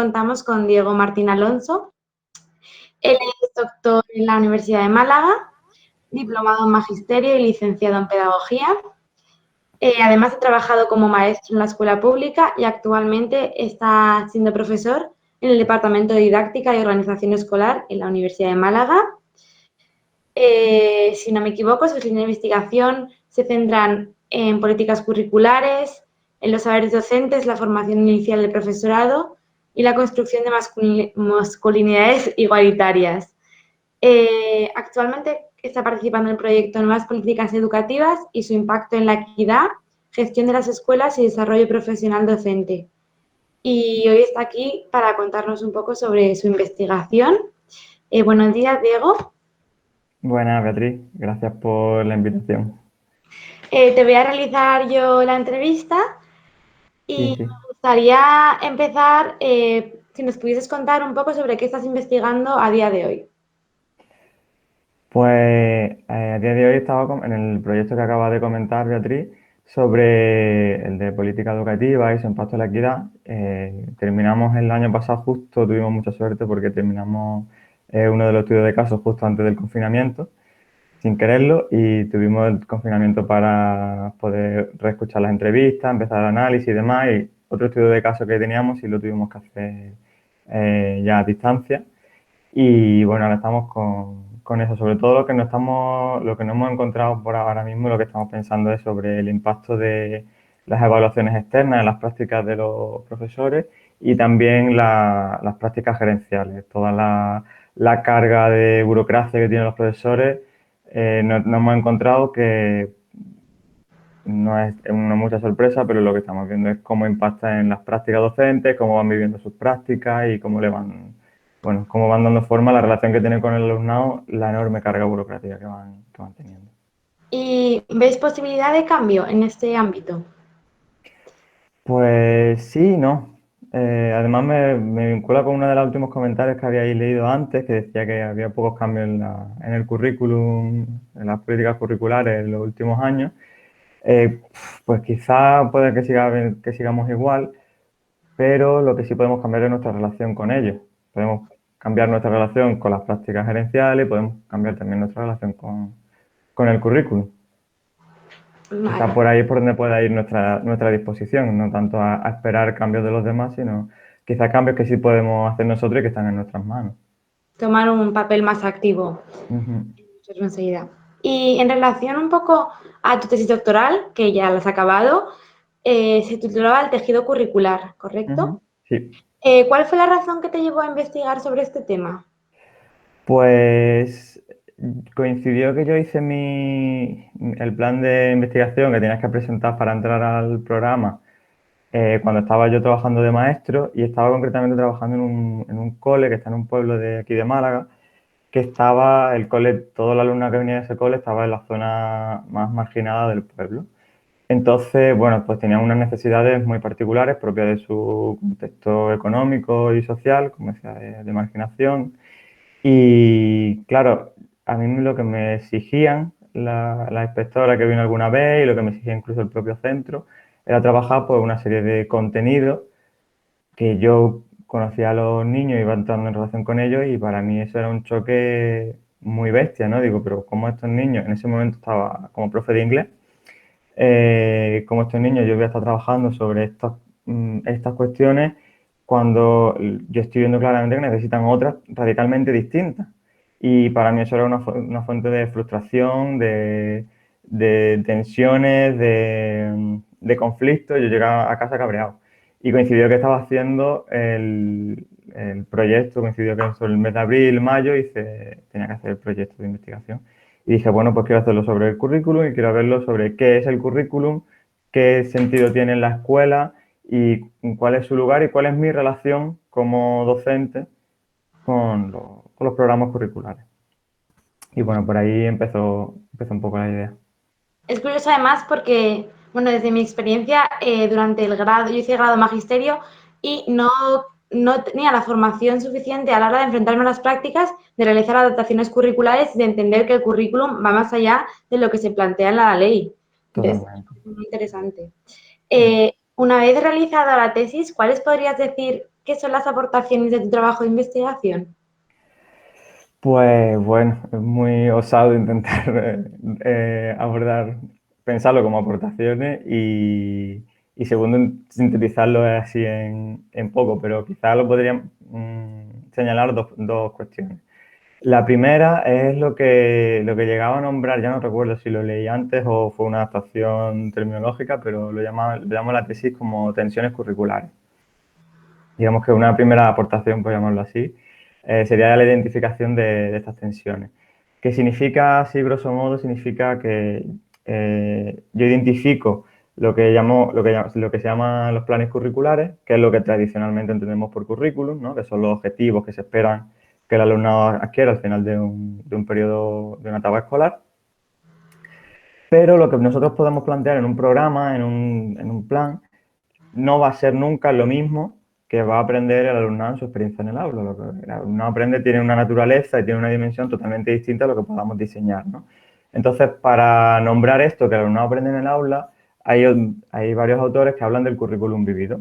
contamos con Diego Martín Alonso. Él es doctor en la Universidad de Málaga, diplomado en Magisterio y licenciado en Pedagogía. Además, ha trabajado como maestro en la escuela pública y actualmente está siendo profesor en el Departamento de Didáctica y Organización Escolar en la Universidad de Málaga. Si no me equivoco, sus líneas de investigación se centran en políticas curriculares, en los saberes docentes, la formación inicial del profesorado y la construcción de masculinidades igualitarias. Actualmente está participando en el proyecto Nuevas Políticas Educativas y su impacto en la equidad, gestión de las escuelas y desarrollo profesional docente. Y hoy está aquí para contarnos un poco sobre su investigación. Buenos días, Diego. Buenas, Beatriz. Gracias por la invitación. Te voy a realizar yo la entrevista Sí, y sí. me gustaría empezar si nos pudieses contar un poco sobre qué estás investigando a día de hoy. Pues a día de hoy estaba en el proyecto que acaba de comentar Beatriz sobre el de política educativa y su impacto en la equidad. Terminamos el año pasado justo, tuvimos mucha suerte porque terminamos uno de los estudios de casos justo antes del confinamiento, sin quererlo, y tuvimos el confinamiento para poder reescuchar las entrevistas, empezar el análisis y demás, y otro estudio de caso que teníamos y lo tuvimos que hacer ya a distancia. Y bueno, ahora estamos con eso. Sobre todo lo que no hemos encontrado por ahora mismo, lo que estamos pensando es sobre el impacto de las evaluaciones externas en las prácticas de los profesores y también las prácticas gerenciales. Toda la carga de burocracia que tienen los profesores, no hemos encontrado que no es una mucha sorpresa, pero lo que estamos viendo es cómo impacta en las prácticas docentes, cómo van viviendo sus prácticas y cómo le van, bueno, cómo van dando forma a la relación que tienen con el alumnado, la enorme carga burocrática que van teniendo. ¿Y veis posibilidad de cambio en este ámbito? Pues sí, y no. Además me vincula con uno de los últimos comentarios que habíais leído antes, que decía que había pocos cambios en el currículum, en las políticas curriculares en los últimos años. Pues quizá puede que sigamos igual, pero lo que sí podemos cambiar es nuestra relación con ellos. Podemos cambiar nuestra relación con las prácticas gerenciales, podemos cambiar también nuestra relación con el currículum. Quizá Vale. por ahí es por donde pueda ir nuestra disposición, no tanto a esperar cambios de los demás, sino quizá cambios que sí podemos hacer nosotros y que están en nuestras manos. Tomar un papel más activo Ujú, en nuestra responsabilidad. Y en relación un poco a tu tesis doctoral, que ya la has acabado, se titulaba El tejido curricular, ujú. ¿correcto? Sí. ¿Cuál fue la razón que te llevó a investigar sobre este tema? Pues coincidió que yo hice el plan de investigación que tenías que presentar para entrar al programa cuando estaba yo trabajando de maestro y estaba concretamente trabajando en un cole que está en un pueblo de aquí de Málaga, que estaba, el cole, toda la alumna que venía de ese cole estaba en la zona más marginada del pueblo. Entonces, bueno, pues tenían unas necesidades muy particulares propias de su contexto económico y social, como decía, de marginación. Y claro, a mí lo que me exigían la inspectora que vino alguna vez y lo que me exigía incluso el propio centro era trabajar pues una serie de contenidos que yo conocía a los niños, iba entrando en relación con ellos y para mí eso era un choque muy bestia, ¿no? Digo, pero ¿cómo estos niños, en ese momento estaba como profe de inglés, cómo estos niños yo voy a estar trabajando sobre estas cuestiones cuando yo estoy viendo claramente que necesitan otras radicalmente distintas? Y para mí eso era una fuente de frustración, de tensiones, de conflictos. Yo llegaba a casa cabreado. Y coincidió que estaba haciendo el proyecto, coincidió que sobre el mes de abril, mayo, y tenía que hacer el proyecto de investigación. Y dije, bueno, pues quiero hacerlo sobre el currículum y quiero verlo sobre qué es el currículum, qué sentido tiene en la escuela y cuál es su lugar y cuál es mi relación como docente con los programas curriculares. Y bueno, por ahí empezó un poco la idea. Es curioso además porque, bueno, desde mi experiencia, durante el grado, yo hice grado magisterio y no tenía la formación suficiente a la hora de enfrentarme a las prácticas, de realizar adaptaciones curriculares y de entender que el currículum va más allá de lo que se plantea en la ley. Entonces, Totalmente. es muy interesante. Una vez realizada la tesis, ¿cuáles podrías decir qué son las aportaciones de tu trabajo de investigación? Pues bueno, es muy osado intentar abordar, pensarlo como aportaciones y segundo, sintetizarlo así en poco, pero quizás lo podría señalar dos cuestiones. La primera es lo que llegaba a nombrar, ya no recuerdo si lo leí antes o fue una adaptación terminológica, pero lo llamo la tesis como tensiones curriculares. Digamos que una primera aportación, por llamarlo así, sería la identificación de estas tensiones. ¿Qué significa, así grosso modo? Significa que yo identifico lo que se llaman los planes curriculares, que es lo que tradicionalmente entendemos por currículum, ¿no? Que son los objetivos que se esperan que el alumnado adquiera al final de un periodo, de una etapa escolar. Pero lo que nosotros podemos plantear en un programa, en un plan, no va a ser nunca lo mismo que va a aprender el alumnado en su experiencia en el aula. Lo que el alumnado aprende tiene una naturaleza y tiene una dimensión totalmente distinta a lo que podamos diseñar, ¿no? Entonces, para nombrar esto que el alumnado aprende en el aula, hay varios autores que hablan del currículum vivido.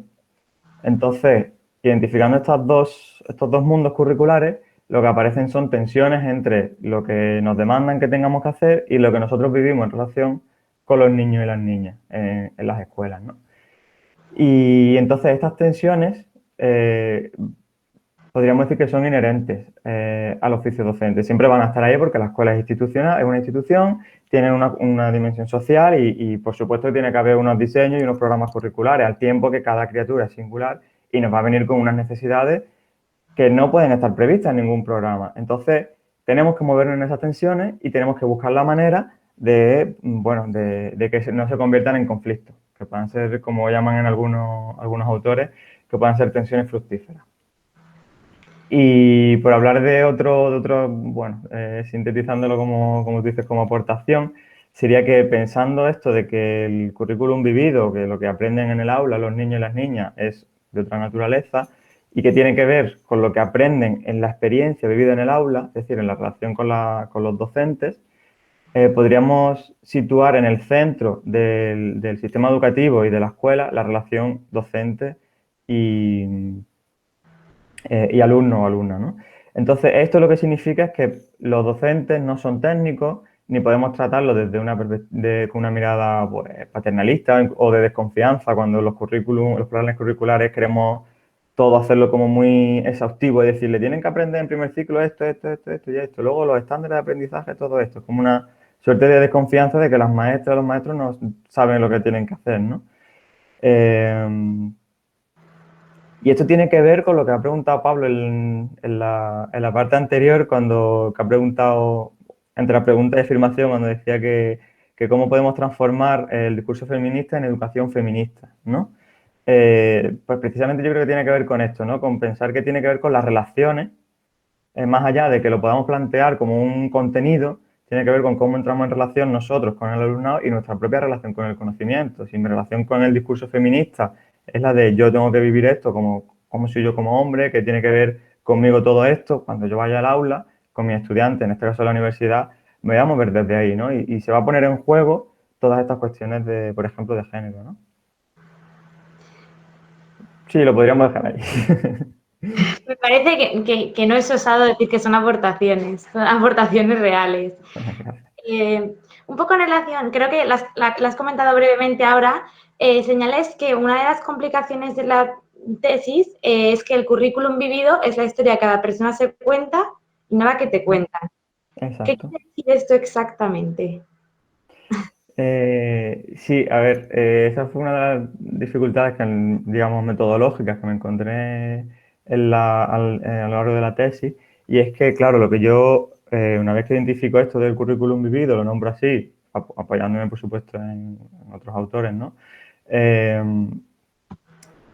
Entonces, identificando estos dos mundos curriculares, lo que aparecen son tensiones entre lo que nos demandan que tengamos que hacer y lo que nosotros vivimos en relación con los niños y las niñas en las escuelas, ¿no? Y entonces estas tensiones podríamos decir que son inherentes al oficio docente. Siempre van a estar ahí porque la escuela es institucional, es una institución, tiene una dimensión social y, por supuesto, tiene que haber unos diseños y unos programas curriculares al tiempo que cada criatura es singular y nos va a venir con unas necesidades que no pueden estar previstas en ningún programa. Entonces, tenemos que movernos en esas tensiones y tenemos que buscar la manera de que no se conviertan en conflictos, que puedan ser, como llaman en algunos autores, que puedan ser tensiones fructíferas. Y por hablar de otro bueno, sintetizándolo como tú dices, como aportación, sería que pensando esto de que el currículum vivido, que lo que aprenden en el aula los niños y las niñas es de otra naturaleza y que tiene que ver con lo que aprenden en la experiencia vivida en el aula, es decir, en la relación con los docentes, podríamos situar en el centro del sistema educativo y de la escuela la relación docente y alumno o alumna, ¿no? Entonces, esto lo que significa es que los docentes no son técnicos ni podemos tratarlo desde con una mirada pues, paternalista o de desconfianza cuando los planes curriculares queremos todo hacerlo como muy exhaustivo y decirle tienen que aprender en primer ciclo esto y esto. Luego los estándares de aprendizaje, todo esto. Es como una suerte de desconfianza de que las maestras o los maestros no saben lo que tienen que hacer, ¿no? Y esto tiene que ver con lo que ha preguntado Pablo en la parte anterior, que ha preguntado, entre la pregunta y afirmación, cuando decía que cómo podemos transformar el discurso feminista en educación feminista, ¿no? Pues precisamente yo creo que tiene que ver con esto, ¿no? Con pensar que tiene que ver con las relaciones, más allá de que lo podamos plantear como un contenido, tiene que ver con cómo entramos en relación nosotros con el alumnado y nuestra propia relación con el conocimiento. Si mi relación con el discurso feminista es la de yo tengo que vivir esto como soy yo como hombre, que tiene que ver conmigo todo esto, cuando yo vaya al aula, con mi estudiante, en este caso la universidad, me voy a mover desde ahí, ¿no? Y se va a poner en juego todas estas cuestiones de, por ejemplo, de género, ¿no? Sí, lo podríamos dejar ahí. Me parece que no es osado decir que son aportaciones reales. Un poco en relación, creo que las has comentado brevemente ahora, señales que una de las complicaciones de la tesis es que el currículum vivido es la historia que cada persona se cuenta y no la que te cuentan. ¿Qué Exacto. quiere decir esto exactamente? Sí, a ver, esa fue una de las dificultades que, digamos, metodológicas que me encontré a lo largo de la tesis, y es que, claro, lo que yo, una vez que identifico esto del currículum vivido, lo nombro así, apoyándome, por supuesto, en otros autores, ¿no? Eh,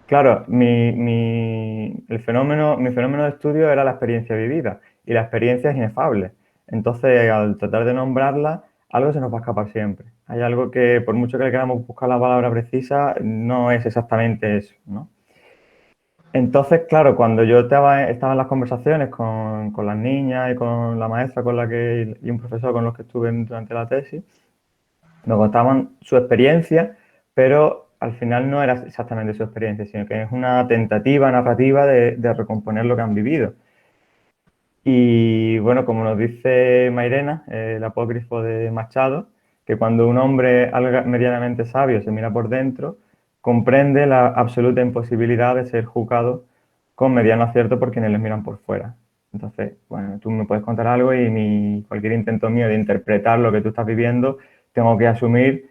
claro, mi fenómeno de estudio era la experiencia vivida, y la experiencia es inefable. Entonces, al tratar de nombrarla, algo se nos va a escapar siempre. Hay algo que, por mucho que le queramos buscar la palabra precisa, no es exactamente eso, ¿no? Entonces, claro, cuando yo estaba en las conversaciones con las niñas y con la maestra y un profesor con los que estuve durante la tesis, me contaban su experiencia, pero al final no era exactamente su experiencia, sino que es una tentativa narrativa de recomponer lo que han vivido. Y bueno, como nos dice Mairena, el apócrifo de Machado, que cuando un hombre algo medianamente sabio se mira por dentro, comprende la absoluta imposibilidad de ser juzgado con mediano acierto por quienes les miran por fuera. Entonces, bueno, tú me puedes contar algo y cualquier intento mío de interpretar lo que tú estás viviendo, tengo que asumir,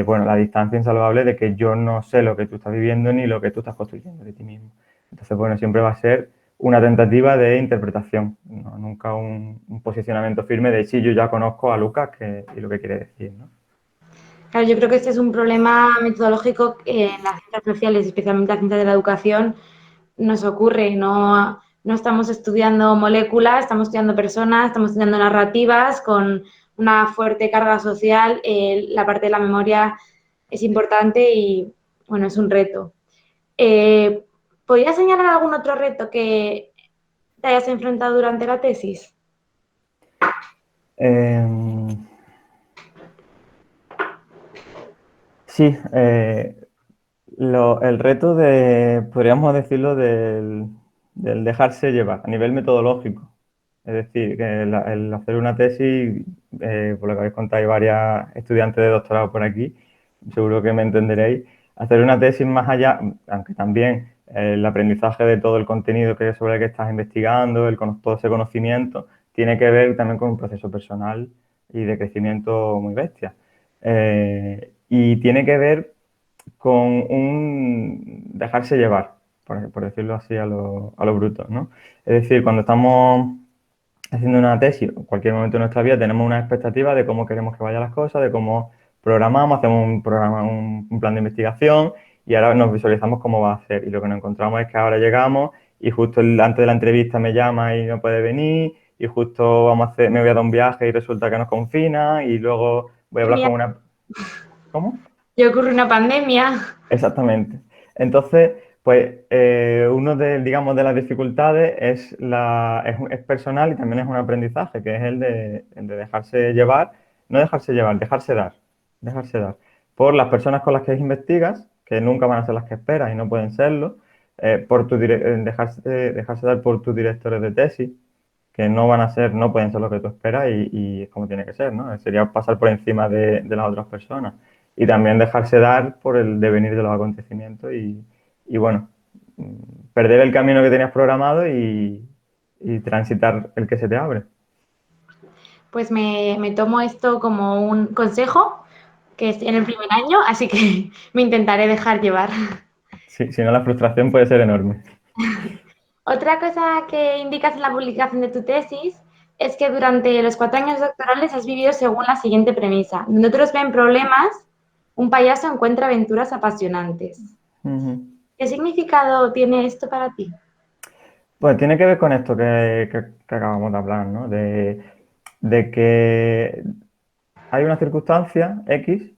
bueno, la distancia insalvable de que yo no sé lo que tú estás viviendo ni lo que tú estás construyendo de ti mismo. Entonces, bueno, siempre va a ser una tentativa de interpretación, ¿no? Nunca un posicionamiento firme de sí, yo ya conozco a Lucas y lo que quiere decir, ¿no? Claro, yo creo que este es un problema metodológico que en las ciencias sociales, especialmente la ciencia de la educación, nos ocurre. No estamos estudiando moléculas, estamos estudiando personas, estamos estudiando narrativas con una fuerte carga social. La parte de la memoria es importante y, bueno, es un reto. Eh, ¿Podrías señalar algún otro reto que te hayas enfrentado durante la tesis? Eh, sí, el reto podríamos decirlo, del dejarse llevar a nivel metodológico. Es decir, que el hacer una tesis, por lo que habéis contado, hay varias estudiantes de doctorado por aquí, seguro que me entenderéis. Hacer una tesis más allá, aunque también el aprendizaje de todo el contenido sobre el que estás investigando, todo ese conocimiento, tiene que ver también con un proceso personal y de crecimiento muy bestia. Y tiene que ver con un dejarse llevar, por decirlo así a lo bruto, ¿no? Es decir, cuando estamos haciendo una tesis, en cualquier momento de nuestra vida, tenemos una expectativa de cómo queremos que vayan las cosas, de cómo programamos, hacemos un plan de investigación y ahora nos visualizamos cómo va a ser. Y lo que nos encontramos es que ahora llegamos y justo antes de la entrevista me llama y no puede venir y justo me voy a dar un viaje y resulta que nos confina y luego voy a hablar con una... ¿Cómo? Y ocurre una pandemia. Exactamente. Entonces, pues uno digamos, de las dificultades es personal y también es un aprendizaje, que es el de dejarse llevar, no dejarse llevar, dejarse dar por las personas con las que investigas, que nunca van a ser las que esperas y no pueden serlo, dejarse dar por tus directores de tesis, que no pueden ser lo que tú esperas y es como tiene que ser, ¿no? Sería pasar por encima de las otras personas. Y también dejarse dar por el devenir de los acontecimientos y bueno, perder el camino que tenías programado y transitar el que se te abre. Pues me tomo esto como un consejo, que estoy en el primer año, así que me intentaré dejar llevar. Sí, si no, la frustración puede ser enorme. Otra cosa que indicas en la publicación de tu tesis es que durante los 4 años doctorales has vivido según la siguiente premisa. Donde otros ven problemas, un payaso encuentra aventuras apasionantes. Ujú. ¿Qué significado tiene esto para ti? Pues tiene que ver con esto que acabamos de hablar, ¿no? De que hay una circunstancia X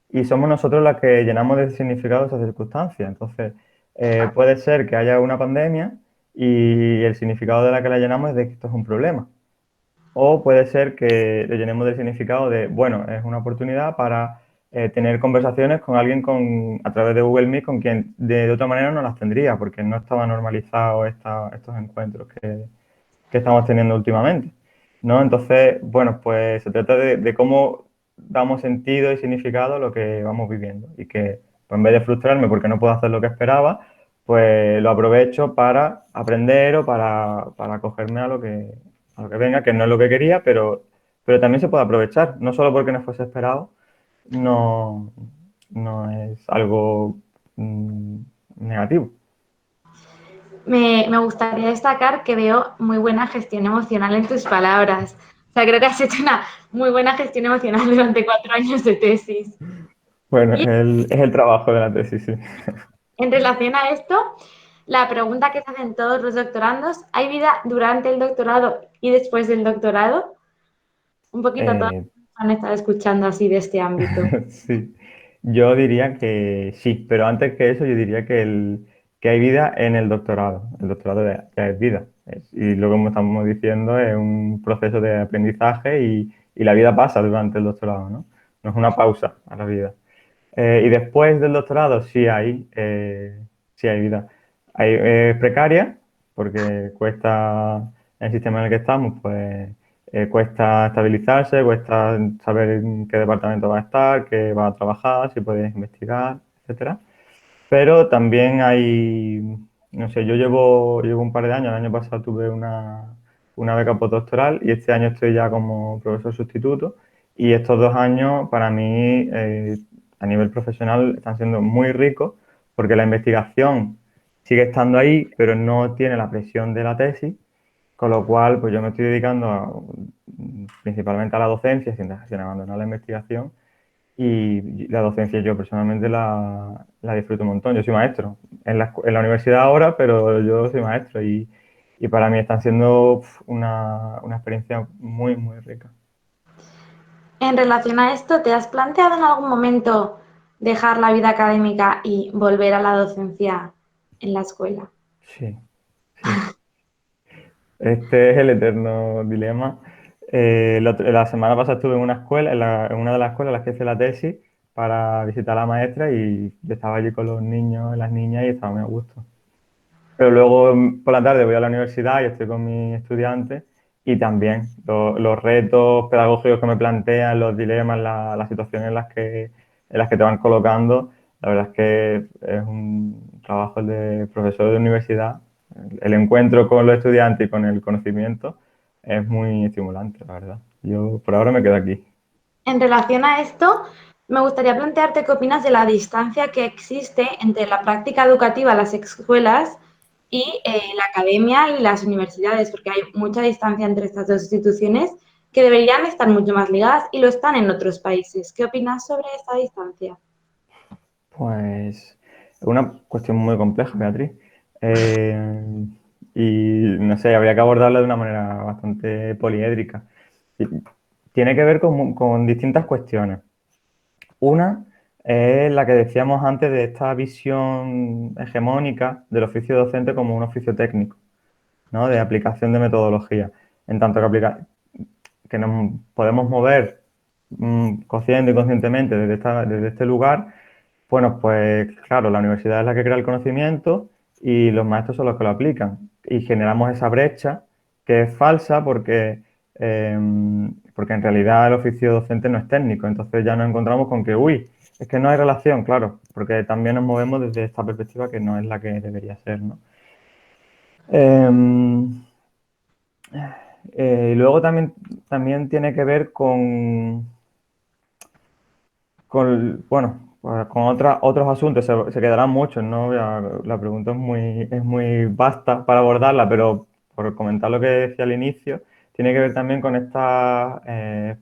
y somos nosotros las que llenamos de significado esa circunstancia. Entonces, puede ser que haya una pandemia y el significado de la que la llenamos es de que esto es un problema. O puede ser que le llenemos del significado de, bueno, es una oportunidad para tener conversaciones con alguien a través de Google Meet con quien de otra manera no las tendría, porque no estaba normalizado estos encuentros que estamos teniendo últimamente, ¿no? Entonces, bueno, pues se trata de cómo damos sentido y significado a lo que vamos viviendo y que pues, en vez de frustrarme porque no puedo hacer lo que esperaba, pues lo aprovecho para aprender o para acogerme a lo que venga, que no es lo que quería, pero también se puede aprovechar, no solo porque no fuese esperado, no, no es algo mm, negativo. Me gustaría destacar que veo muy buena gestión emocional en tus palabras. O sea, creo que has hecho una muy buena gestión emocional durante 4 años de tesis. Bueno, Y es el trabajo de la tesis, sí. en relación a esto, la pregunta que se hacen todos los doctorandos, ¿hay vida durante el doctorado y después del doctorado? Un poquito a todos Eh, han estado escuchando así de este ámbito. sí, yo diría que sí, pero antes que eso yo diría que hay vida en el doctorado. El doctorado ya es vida. Y lo que como estamos diciendo es un proceso de aprendizaje y la vida pasa durante el doctorado, ¿no? No es una pausa a la vida. Y después del doctorado sí hay vida. Es precaria porque cuesta, en el sistema en el que estamos, pues cuesta estabilizarse, cuesta saber en qué departamento va a estar, qué va a trabajar, si puedes investigar, etcétera. Pero también hay, no sé, llevo un par de años, el año pasado tuve una beca postdoctoral y este año estoy ya como profesor sustituto y estos 2 años para mí a nivel profesional están siendo muy ricos porque la investigación sigue estando ahí, pero no tiene la presión de la tesis, con lo cual pues yo me estoy dedicando principalmente a la docencia sin abandonar la investigación y la docencia yo personalmente la disfruto un montón. Yo soy maestro en la universidad ahora, pero yo soy maestro y para mí están siendo una experiencia muy, muy rica. En relación a esto, ¿te has planteado en algún momento dejar la vida académica y volver a la docencia en la escuela? Sí, sí. Este es el eterno dilema. La semana pasada estuve en una escuela, en una de las escuelas en las que hice la tesis, para visitar a la maestra y yo estaba allí con los niños y las niñas y estaba muy a gusto. Pero luego por la tarde voy a la universidad y estoy con mis estudiantes y también los retos pedagógicos que me plantean, los dilemas, las situaciones en las que te van colocando, la verdad es que es un trabajo el de profesor de universidad. El encuentro con los estudiantes y con el conocimiento es muy estimulante, la verdad. Yo por ahora me quedo aquí. En relación a esto, me gustaría plantearte qué opinas de la distancia que existe entre la práctica educativa en las escuelas y la academia y las universidades, porque hay mucha distancia entre estas dos instituciones que deberían estar mucho más ligadas y lo están en otros países. ¿Qué opinas sobre esta distancia? Pues es una cuestión muy compleja, Beatriz. Eh, y no sé, habría que abordarla de una manera bastante poliédrica. Y tiene que ver con distintas cuestiones. Una es la que decíamos antes de esta visión hegemónica del oficio docente como un oficio técnico, ¿no? De aplicación de metodología. En tanto que nos podemos mover consciente y conscientemente desde este lugar, bueno, pues claro, la universidad es la que crea el conocimiento y los maestros son los que lo aplican. Y generamos esa brecha que es falsa eh, porque en realidad el oficio docente no es técnico. Entonces ya nos encontramos con que, uy, es que no hay relación, claro, porque también nos movemos desde esta perspectiva que no es la que debería ser, ¿no? Eh, y luego también tiene que ver bueno, pues con otros asuntos, se quedarán muchos, ¿no? La pregunta es muy vasta para abordarla, pero por comentar lo que decía al inicio, tiene que ver también con estas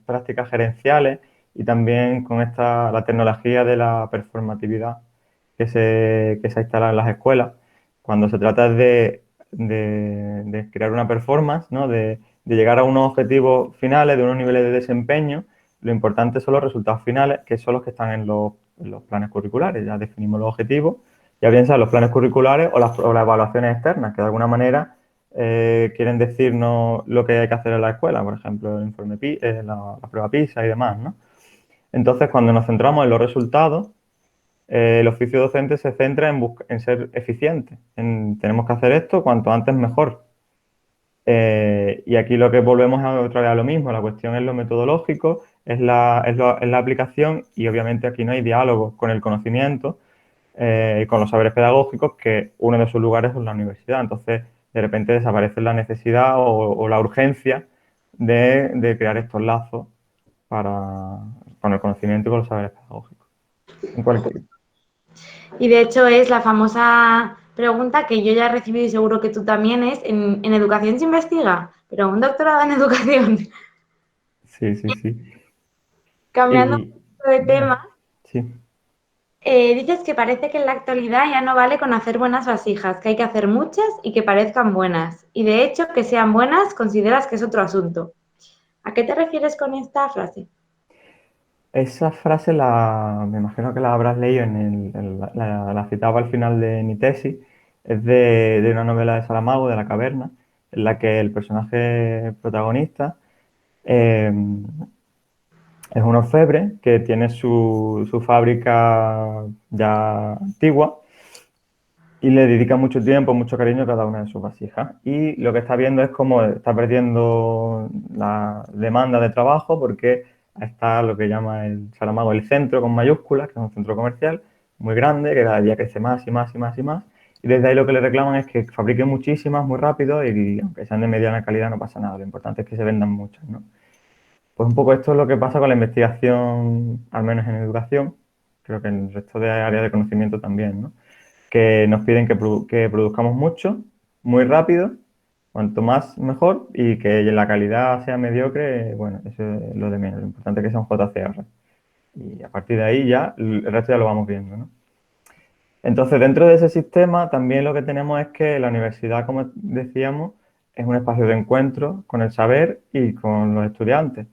prácticas gerenciales y también con la tecnología de la performatividad que se ha instalado en las escuelas, cuando se trata de crear una performance, ¿no? De llegar a unos objetivos finales, de unos niveles de desempeño. Lo importante son los resultados finales, que son los que están en los planes curriculares. Ya definimos los objetivos, ya bien sean los planes curriculares o las evaluaciones externas, que de alguna manera quieren decirnos lo que hay que hacer en la escuela, por ejemplo, el informe la prueba PISA y demás, ¿no? Entonces, cuando nos centramos en los resultados, el oficio docente se centra en ser eficiente. Tenemos que hacer esto cuanto antes mejor. Y aquí lo que volvemos otra vez a lo mismo, la cuestión es lo metodológico, es la aplicación y obviamente aquí no hay diálogo con el conocimiento y con los saberes pedagógicos, que uno de sus lugares es la universidad. Entonces, de repente desaparece la necesidad o la urgencia de crear estos lazos con el conocimiento y con los saberes pedagógicos. En cualquier, Y de hecho es la famosa pregunta que yo ya he recibido y seguro que tú también es, ¿en educación se investiga? Pero un doctorado en educación. sí, sí, sí. Cambiando un Y poco de tema, sí. dices que parece que en la actualidad ya no vale con hacer buenas vasijas, que hay que hacer muchas y que parezcan buenas. Y de hecho, que sean buenas consideras que es otro asunto. ¿A qué te refieres con esta frase? Esa frase me imagino que la habrás leído la citaba al final de mi tesis. Es de una novela de Saramago, de La Caverna, en la que el personaje protagonista eh, Es un orfebre que tiene su fábrica ya antigua y le dedica mucho tiempo, mucho cariño a cada una de sus vasijas. Y lo que está viendo es cómo está perdiendo la demanda de trabajo porque está lo que llama el Saramago el centro con mayúsculas, que es un centro comercial muy grande, que cada día crece más y más y más y más. Y desde ahí lo que le reclaman es que fabrique muchísimas muy rápido y aunque sean de mediana calidad no pasa nada. Lo importante es que se vendan muchas, ¿no? Pues un poco esto es lo que pasa con la investigación, al menos en educación, creo que en el resto de áreas de conocimiento también, ¿no? Que nos piden que produzcamos mucho, muy rápido, cuanto más mejor, y que la calidad sea mediocre, bueno, eso es lo de menos, lo importante es que sea un JCR. Y a partir de ahí ya, el resto ya lo vamos viendo, ¿no? Entonces, dentro de ese sistema, también lo que tenemos es que la universidad, como decíamos, es un espacio de encuentro con el saber y con los estudiantes.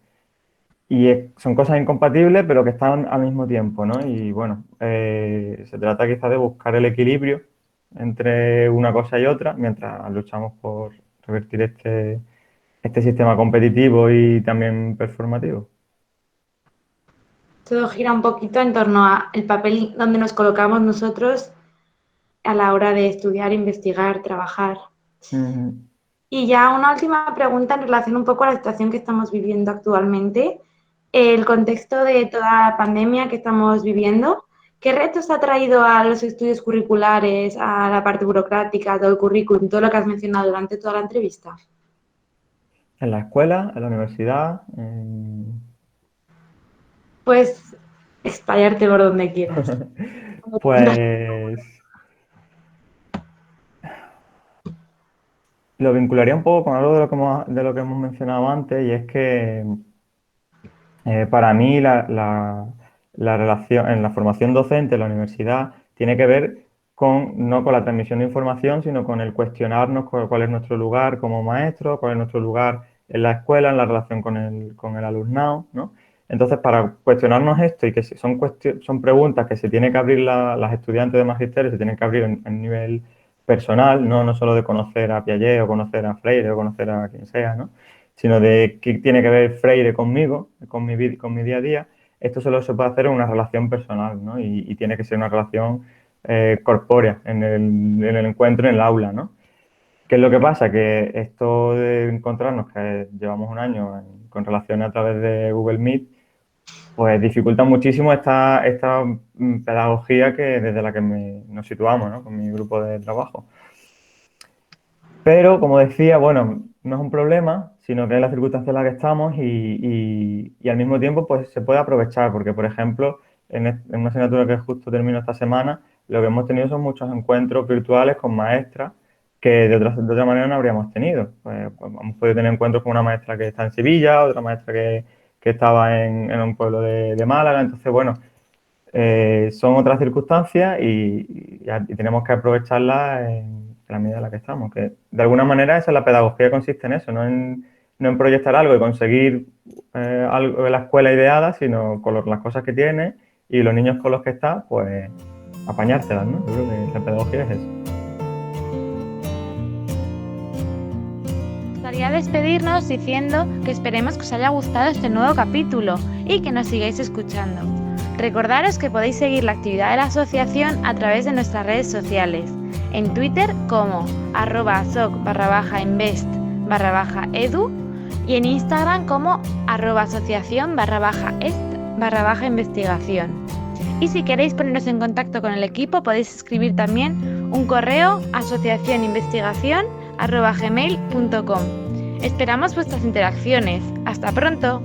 Y son cosas incompatibles, pero que están al mismo tiempo, ¿no? Y bueno, se trata quizás de buscar el equilibrio entre una cosa y otra, mientras luchamos por revertir este sistema competitivo y también performativo. Todo gira un poquito en torno al papel donde nos colocamos nosotros a la hora de estudiar, investigar, trabajar. Ujú. Y ya una última pregunta en relación un poco a la situación que estamos viviendo actualmente, el contexto de toda la pandemia que estamos viviendo. ¿Qué retos ha traído a los estudios curriculares, a la parte burocrática, a todo el currículum, todo lo que has mencionado durante toda la entrevista? En la escuela, en la universidad, Puedes explayarte por donde quieras. pues lo vincularía un poco con algo de lo que hemos mencionado antes, y es que para mí, la relación en la formación docente en la universidad tiene que ver no con la transmisión de información, sino con el cuestionarnos cuál es nuestro lugar como maestro, cuál es nuestro lugar en la escuela, en la relación con el alumnado, ¿no? Entonces, para cuestionarnos esto y que son preguntas que se tienen que abrir las estudiantes de magisterio, se tienen que abrir en nivel personal, no solo de conocer a Piaget o conocer a Freire o conocer a quien sea, ¿no? Sino de qué tiene que ver Freire conmigo, con mi día a día. Esto solo se puede hacer en una relación personal, ¿no? Y tiene que ser una relación corpórea, en el encuentro, en el aula, ¿no? ¿Qué es lo que pasa? Que esto de encontrarnos, que llevamos un año con relaciones a través de Google Meet, pues dificulta muchísimo esta pedagogía desde la que nos situamos, ¿no? Con mi grupo de trabajo. Pero, como decía, bueno, no es un problema, sino que es la circunstancia en la que estamos y al mismo tiempo pues se puede aprovechar, porque, por ejemplo, en una asignatura que justo termino esta semana, lo que hemos tenido son muchos encuentros virtuales con maestras que de otra manera no habríamos tenido. Pues hemos podido tener encuentros con una maestra que está en Sevilla, otra maestra que estaba en un pueblo de Málaga. Entonces, bueno, son otras circunstancias y tenemos que aprovecharlas en la medida en la que estamos. Que de alguna manera esa es la pedagogía, consiste en eso, no en proyectar algo y conseguir algo de la escuela ideada, sino con las cosas que tiene y los niños con los que está, pues apañártelas, ¿no? Yo creo que la pedagogía es eso. Me gustaría despedirnos diciendo que esperemos que os haya gustado este nuevo capítulo y que nos sigáis escuchando. Recordaros que podéis seguir la actividad de la asociación a través de nuestras redes sociales, en Twitter como @soc_invest_edu y en Instagram como @asociación_est_investigación. Y si queréis poneros en contacto con el equipo podéis escribir también un correo a asociacioninvestigación@gmail.com. Esperamos vuestras interacciones. ¡Hasta pronto!